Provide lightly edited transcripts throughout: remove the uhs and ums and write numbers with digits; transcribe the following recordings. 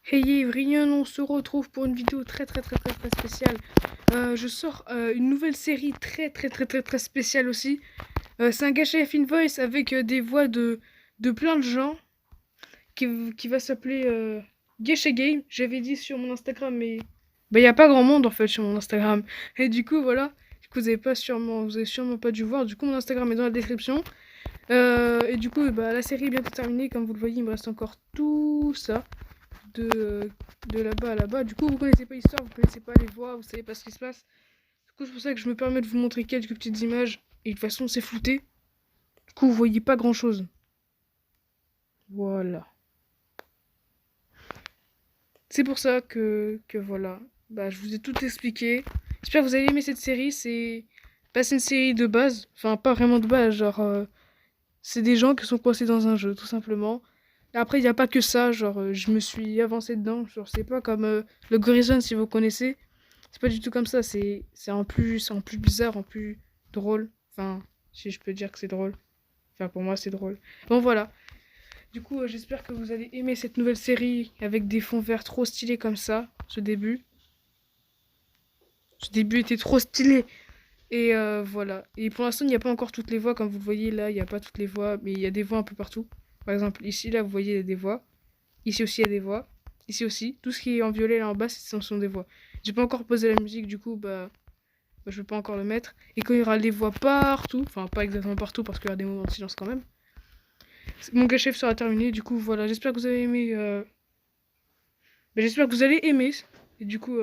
Hey Evrian, on se retrouve pour une vidéo très spéciale. Je sors une nouvelle série très spéciale aussi. C'est un Gacha F Voice avec des voix de plein de gens qui va s'appeler Gacha Game. J'avais dit sur mon Instagram, mais il n'y a pas grand monde en fait sur mon Instagram. Et du coup, voilà. Du coup, vous avez sûrement pas dû voir. Du coup, mon Instagram est dans la description. Et du coup, la série est bientôt terminée. Comme vous le voyez, il me reste encore tout ça de, de là-bas à là-bas. Du coup, vous connaissez pas l'histoire, vous connaissez pas les voix, vous savez pas ce qui se passe. Du coup, c'est pour ça que je me permets de vous montrer quelques petites images. Et de toute façon, c'est flouté. Du coup, vous voyez pas grand-chose. Voilà. C'est pour ça que voilà. Je vous ai tout expliqué. J'espère que vous allez aimer cette série. C'est une série de base. Enfin, pas vraiment de base. Genre, c'est des gens qui sont coincés dans un jeu, tout simplement. Après, il n'y a pas que ça. Genre, je me suis avancé dedans. Genre, c'est pas comme le Horizon, si vous connaissez. C'est pas du tout comme ça. C'est en plus bizarre, en plus drôle. Enfin, si je peux dire que c'est drôle. Enfin, pour moi, c'est drôle. Bon, voilà. Du coup, j'espère que vous allez aimer cette nouvelle série avec des fonds verts trop stylés comme ça. Ce début. Ce début était trop stylé. Et voilà. Et pour l'instant, il n'y a pas encore toutes les voix. Comme vous le voyez là, il n'y a pas toutes les voix. Mais il y a des voix un peu partout. Par exemple, ici, là, vous voyez, il y a des voix. Ici aussi, il y a des voix. Ici aussi. Tout ce qui est en violet là en bas, ce sont des voix. J'ai pas encore posé la musique, du coup, je vais pas encore le mettre. Et quand il y aura les voix partout, enfin pas exactement partout parce qu'il y aura des moments de silence quand même. Mon gâchef sera terminé, du coup voilà, j'espère que vous avez aimé. J'espère que vous allez aimer. Et du coup,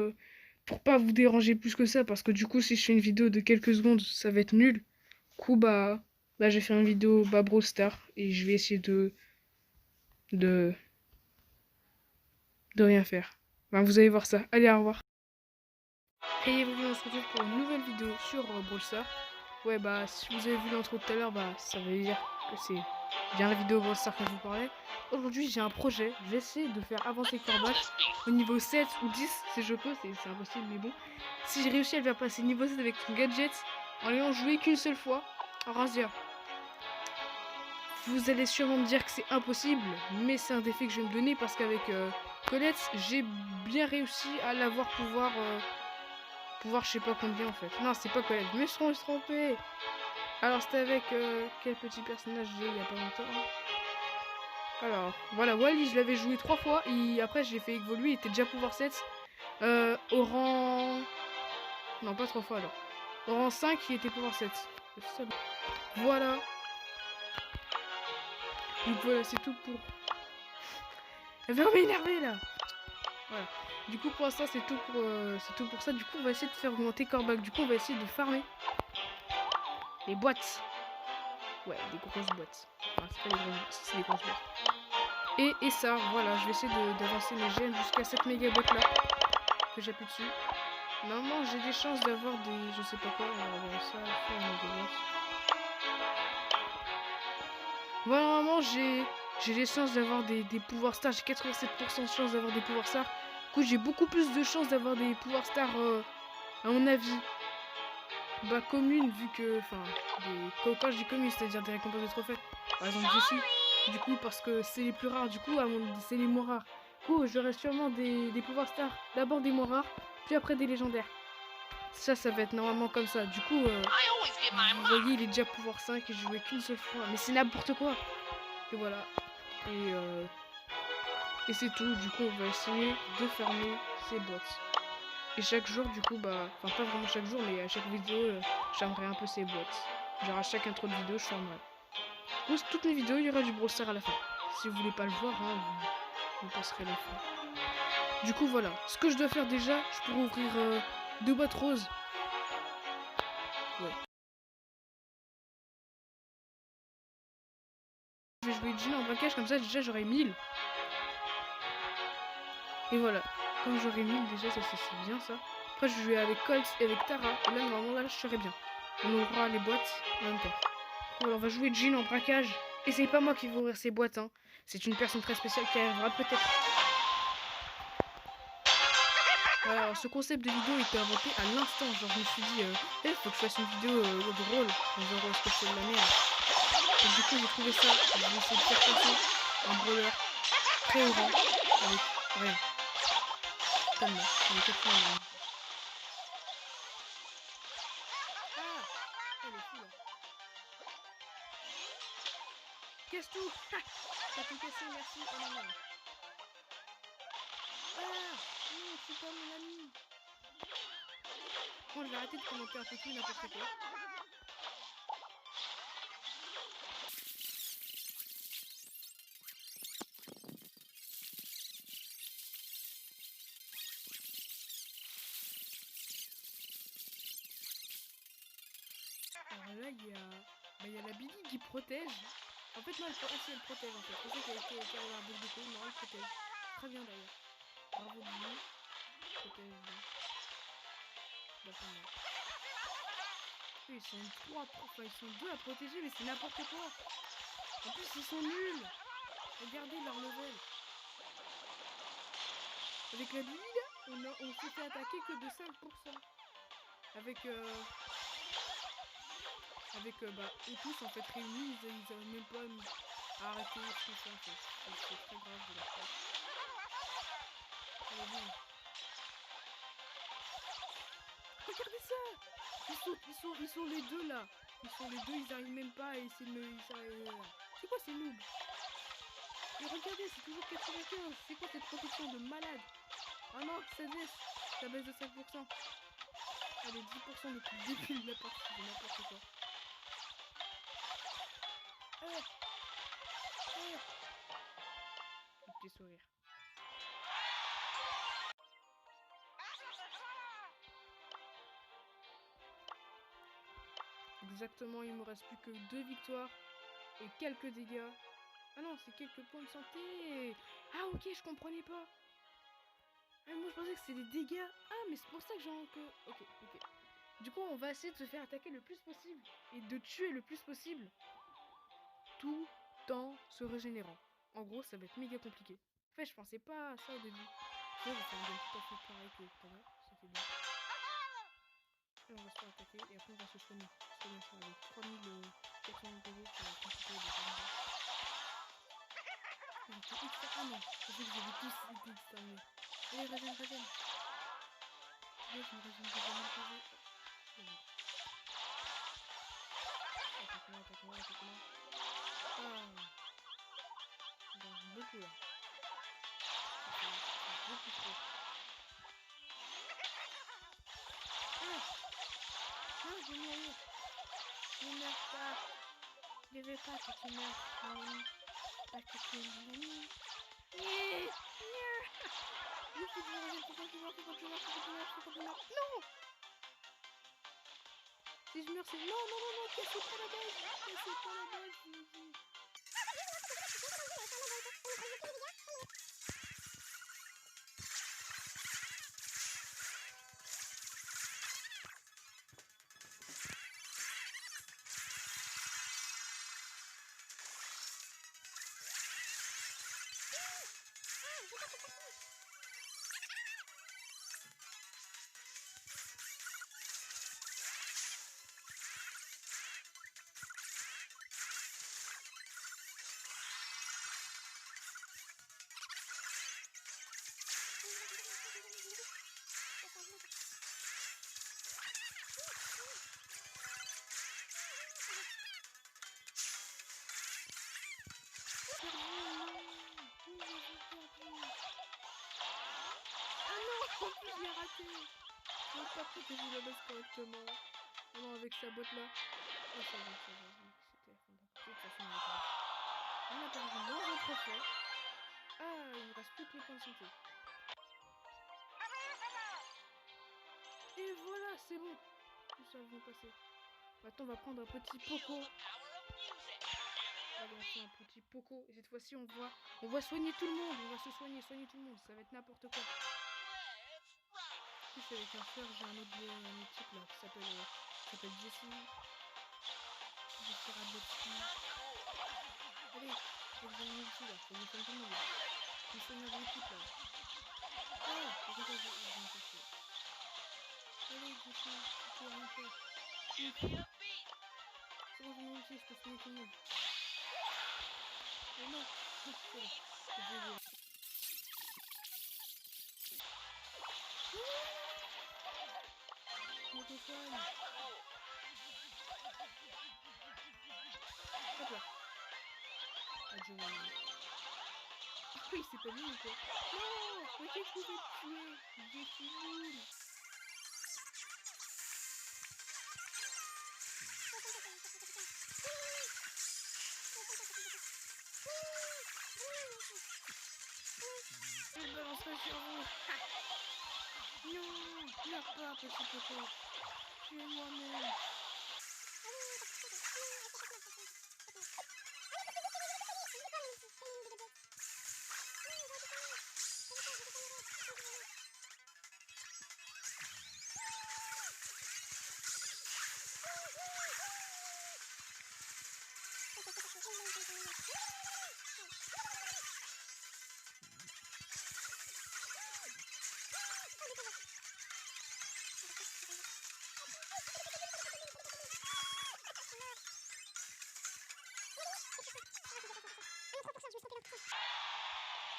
pour pas vous déranger plus que ça, parce que du coup si je fais une vidéo de quelques secondes, ça va être nul. Du coup là j'ai fait une vidéo Brawl Star et je vais essayer de, de rien faire. Vous allez voir ça. Allez, au revoir. Et on se retrouve pour une nouvelle vidéo sur Brawl Stars. Ouais, si vous avez vu l'intro tout à l'heure, ça veut dire que c'est bien la vidéo Brawl Stars que je vous parlais. Aujourd'hui, j'ai un projet. Je vais essayer de faire avancer Corbac au niveau 7 ou 10, si je peux. C'est impossible, mais bon. Si j'ai réussi à le faire passer niveau 7 avec son gadget, en l'ayant joué qu'une seule fois, en Razia. Vous allez sûrement me dire que c'est impossible, mais c'est un défi que je vais me donner parce qu'avec Colette, j'ai bien réussi à l'avoir pouvoir je sais pas combien en fait. Non, c'est pas Colette, mais je me suis trompé. Alors c'était avec quel petit personnage j'ai il y a pas longtemps. Alors voilà, Wally je l'avais joué 3 fois et après j'ai fait évoluer, il était déjà pouvoir 7. Au rang... Non pas 3 fois alors. Au rang 5 il était pouvoir 7. Voilà. Donc voilà, c'est tout pour... Elle va m'énerver là. Voilà. Du coup pour l'instant c'est tout pour ça. Du coup on va essayer de faire augmenter Corbac. Du coup on va essayer de farmer les boîtes. Ouais, des grosses boîtes. Enfin, c'est pas des grosses boîtes, c'est des grosses boîtes. Et ça, voilà, je vais essayer d'avancer mes gemmes jusqu'à cette méga boîte là. Que j'appuie dessus. Normalement, j'ai des chances d'avoir des... Je sais pas quoi, on va voir ça. Voilà, normalement, j'ai des chances d'avoir des pouvoirs stars. J'ai 87% de chances d'avoir des pouvoirs stars. Du coup, j'ai beaucoup plus de chances d'avoir des pouvoirs stars, à mon avis. Commune, vu que... Enfin, quand je dis commune, c'est-à-dire des récompenses de trophées. Par exemple, Jessie. Du coup, parce que c'est les plus rares, du coup, c'est les moins rares. Du coup, j'aurai sûrement des pouvoirs stars. D'abord des moins rares, puis après des légendaires. Ça va être normalement comme ça. Du coup, vous voyez, il est déjà pouvoir 5 et je jouais qu'une seule fois. Mais c'est n'importe quoi. Et voilà. Et c'est tout. Du coup, on va essayer de fermer ces boîtes. Et chaque jour, du coup, enfin pas vraiment chaque jour, mais à chaque vidéo, je fermerai un peu ces boîtes. Genre à chaque intro de vidéo, je fermerai. Donc toutes mes vidéos, il y aura du Brawl Stars à la fin. Si vous voulez pas le voir, hein, vous passerez la fin. Du coup, voilà. Ce que je dois faire déjà, je pourrais ouvrir 2 boîtes roses. Ouais. Je vais jouer Jean en braquage, comme ça déjà j'aurai 1000. Et voilà. Comme j'aurai 1000 déjà, ça c'est bien ça. Après je vais jouer avec Colt et avec Tara. Et là normalement là je serai bien. On ouvrira les boîtes en même temps. Voilà, on va jouer Jean en braquage. Et c'est pas moi qui vais ouvrir ces boîtes, hein. C'est une personne très spéciale qui arrivera peut-être. Voilà, alors ce concept de vidéo était inventé à l'instant. Genre je me suis dit, faut que je fasse une vidéo drôle. Genre est-ce que je fais de la merde. Et du coup j'ai trouvé ça. Je vais essayer de faire passer un brawler très heureux avec rien. totalement. On est totalement. Ah, elle est fou là. Casse tout. T'as tout cassé, merci. Oh non, non. Ah, non, je suis pas mon ami. Bon, je vais arrêter de commenter un peu tout n'importe quoi. Alors là, il y a la Billy qui protège. En fait, non, elle protège en fait. C'est ça qu'elle a un boucle de couille. Non, elle protège. Très bien d'ailleurs. Bravo Billy. Protège bien. D'accord. Ils sont trois, enfin ils sont deux à protéger, mais c'est n'importe quoi. En plus, ils sont nuls. Regardez leur level. Avec la Billy, là, on s'est fait attaquer que de 5%. Avec bah, eux tous en fait réunis, ils n'arrivent même pas à arrêter ce qu'on fait en fait. C'est très grave de leur part. Regardez ça. Ils sont les deux là. Ils sont les deux, ils arrivent même pas à essayer de me... C'est quoi ces noobs? Et regardez, c'est toujours 95. C'est quoi cette protection de malade? Ah non, ça baisse de 5%. Allez, 10% depuis le début de la partie, c'est n'importe quoi. Le petit sourire. Exactement, il me reste plus que 2 victoires et quelques dégâts. Ah non, c'est quelques points de santé. Ah ok, je comprenais pas. Ah, moi je pensais que c'était des dégâts. Ah mais c'est pour ça que j'ai que... Ok. Du coup, on va essayer de se faire attaquer le plus possible et de tuer le plus possible tout en se régénérant. En gros, ça va être méga compliqué. En fait, je pensais pas à ça au début. Je vais faire un game tout à fait pareil que tout à l'heure. C'était bien. Et on va se faire attaquer et après on va se soigner. C'est bien ça, avec 3400 euros pour la quantité de grenades. Ah non, je sais que j'avais tous été exterminés. Allez, régène. Là, je me régène déjà. Attaque-moi. Ah, donc beaucoup là. Beaucoup trop. Ah, non, je vais mourir. Je ne meurs pas. Je veux pas que tu meurs, mon ami. Pas que tu es mon ami. Il faut que je revienne, faut que tu meurs. Non! Si je meurs, c'est... Non, cassez pas la base, En plus, je l'ai raté. Je n'ai pas protégé la base correctement. Non, avec sa botte là. Oh, ça va. C'était la fin de la partie. De toute façon, on a perdu moins un trophée. Ah, il ne reste plus que les points de santé. Et voilà, c'est bon. Tout ça va passer. Maintenant, on va prendre un petit Poco. Allez, on fait un petit Poco. Et cette fois-ci, on va soigner tout le monde. On va se soigner tout le monde. Ça va être n'importe quoi. En plus, avec un frère, j'ai un autre type là qui s'appelle Jesse. Jesse Rabbitsky. Allez, faut que j'aille ici là. Faut que je soigne tout le monde là. Je soigne mon équipe là. Ah, regarde, je vais me faire chier. Allez, Jesse, tu peux rien faire. C'est bon, je m'en outil, je peux soigner tout le monde. Oh non, c'est bon. Mon téléphone. Hop là. Adieu. Oui, c'est pas nul quoi. Non, mais qu'est-ce que vous faites tuer? Je suis nul. Je balancerai sur vous. Non, pleure pas, petit coco. Tu es moi-même.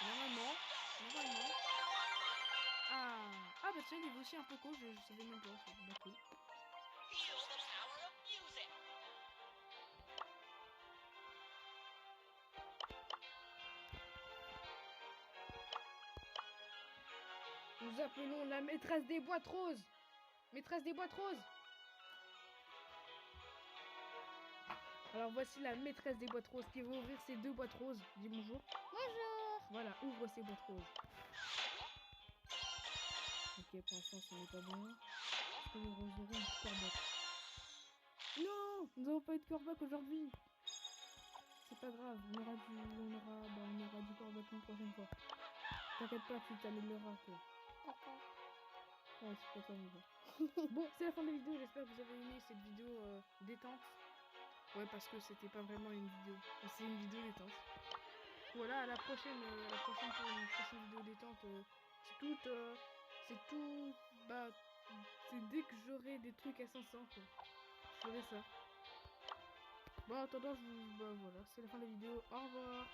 Normalement. Ah bah tiens, il y avait aussi un Poco, je savais même pas. Bah cool. Nous appelons la maîtresse des boîtes roses. Maîtresse des boîtes roses. Alors voici la maîtresse des boîtes roses qui va ouvrir ses 2 boîtes roses. Dis bonjour. Bonjour. Voilà, ouvre ses boîtes roses. Ok, pour l'instant, ce n'est pas bon. Est-ce que nous aurons une corbac? Non, nous n'avons pas eu de corbac aujourd'hui. C'est pas grave, on aura du corbac une prochaine fois. T'inquiète pas, tu t'amélioreras, toi. D'accord. Ouais, c'est pas toi, mais bon, c'est la fin de la vidéo. J'espère que vous avez aimé cette vidéo détente. Ouais, parce que c'était pas vraiment une vidéo. C'est une vidéo détente. Voilà, à la prochaine pour une prochaine vidéo détente. C'est tout. Bah, c'est dès que j'aurai des trucs à 500, quoi. Je ferai ça. Bon, en attendant, bah voilà, c'est la fin de la vidéo. Au revoir.